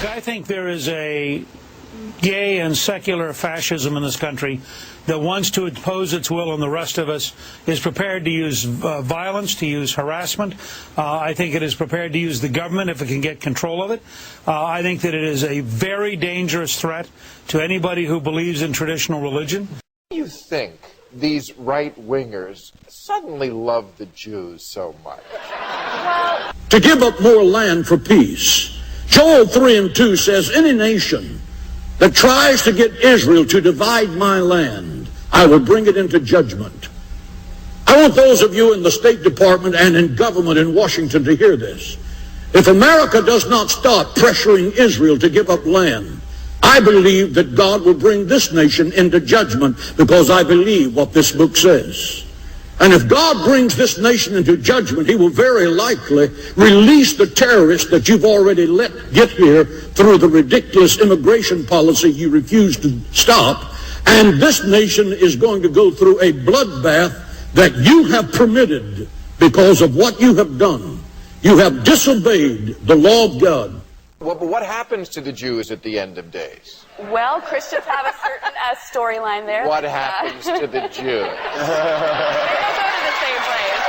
Look, I think there is a gay and secular fascism in this country that wants to impose its will on the rest of us, is prepared to use violence, to use harassment. I think it is prepared to use the government if it can get control of it. I think that it is a very dangerous threat to anybody who believes in traditional religion. Why do you think these right-wingers suddenly love the Jews so much? Well, to give up more land for peace. Joel 3:2 says, any nation that tries to get Israel to divide my land, I will bring it into judgment. I want those of you in the State Department and in government in Washington to hear this. If America does not stop pressuring Israel to give up land, I believe that God will bring this nation into judgment, because I believe what this book says. And if God brings this nation into judgment, he will very likely release the terrorists that you've already let get here through the ridiculous immigration policy you refuse to stop. And this nation is going to go through a bloodbath that you have permitted because of what you have done. You have disobeyed the law of God. Well, but what happens to the Jews at the end of days? Well, Christians have a certain storyline there. What happens to the Jews? They don't go to the same place.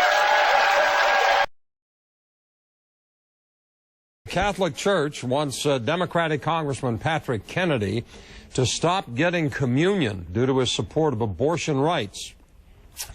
Catholic Church wants Democratic Congressman Patrick Kennedy to stop getting communion due to his support of abortion rights.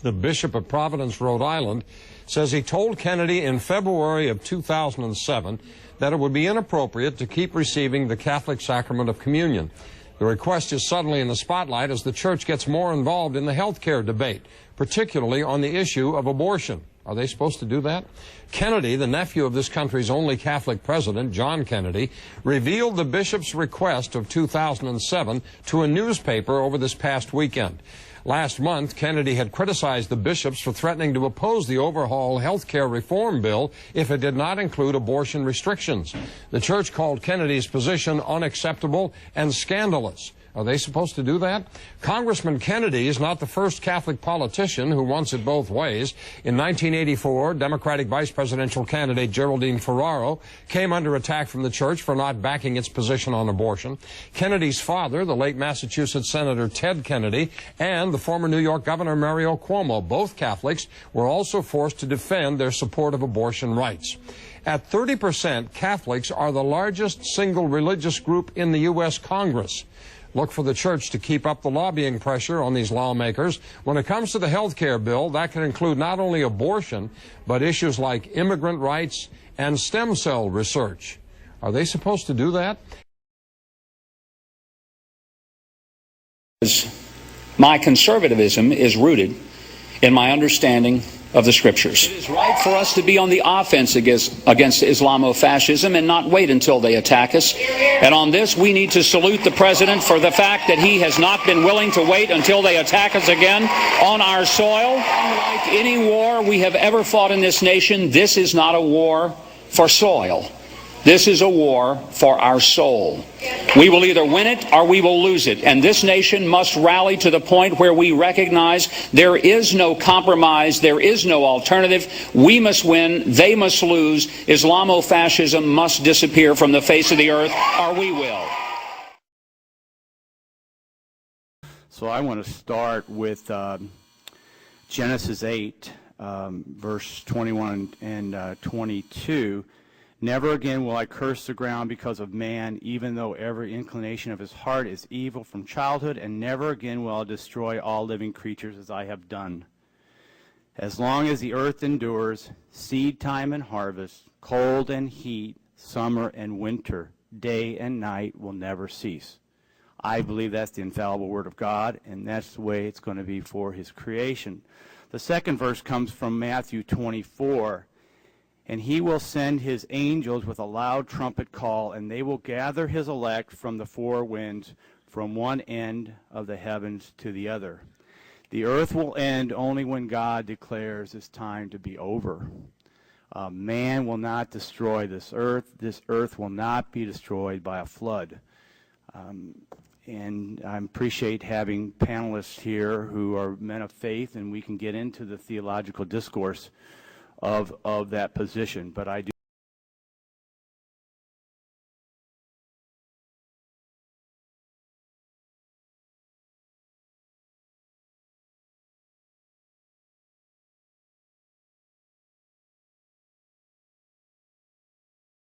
The Bishop of Providence, Rhode Island, says he told Kennedy in February of 2007 that it would be inappropriate to keep receiving the Catholic sacrament of communion. The request is suddenly in the spotlight as the church gets more involved in the health care debate, particularly on the issue of abortion. Are they supposed to do that? Kennedy, the nephew of this country's only Catholic president, John Kennedy, revealed the bishop's request of 2007 to a newspaper over this past weekend. Last month, Kennedy had criticized the bishops for threatening to oppose the overhaul health care reform bill if it did not include abortion restrictions. The church called Kennedy's position unacceptable and scandalous. Are they supposed to do that? Congressman Kennedy is not the first Catholic politician who wants it both ways. In 1984, Democratic vice presidential candidate Geraldine Ferraro came under attack from the church for not backing its position on abortion. Kennedy's father, the late Massachusetts Senator Ted Kennedy, and the former New York Governor Mario Cuomo, both Catholics, were also forced to defend their support of abortion rights. At 30%, Catholics are the largest single religious group in the U.S. Congress. Look for the church to keep up the lobbying pressure on these lawmakers. When it comes to the health care bill, that can include not only abortion, but issues like immigrant rights and stem cell research. Are they supposed to do that? My conservatism is rooted in my understanding of the Scriptures. It is right for us to be on the offense against Islamofascism and not wait until they attack us. And on this, we need to salute the President for the fact that he has not been willing to wait until they attack us again on our soil. Unlike any war we have ever fought in this nation, this is not a war for soil. This is a war for our soul. We will either win it or we will lose it. And this nation must rally to the point where we recognize there is no compromise, there is no alternative. We must win, they must lose. Islamofascism must disappear from the face of the earth, or we will. So I want to start with Genesis 8, verse 21 and 22. Never again will I curse the ground because of man, even though every inclination of his heart is evil from childhood, and never again will I destroy all living creatures as I have done. As long as the earth endures, seed time and harvest, cold and heat, summer and winter, day and night will never cease. I believe that's the infallible word of God, and that's the way it's going to be for his creation. The second verse comes from Matthew 24. And he will send his angels with a loud trumpet call, and they will gather his elect from the four winds, from one end of the heavens to the other. The earth will end only when God declares it's time to be over. Man will not destroy this earth. This earth will not be destroyed by a flood. And I appreciate having panelists here who are men of faith, and we can get into the theological discourse of that position. But I do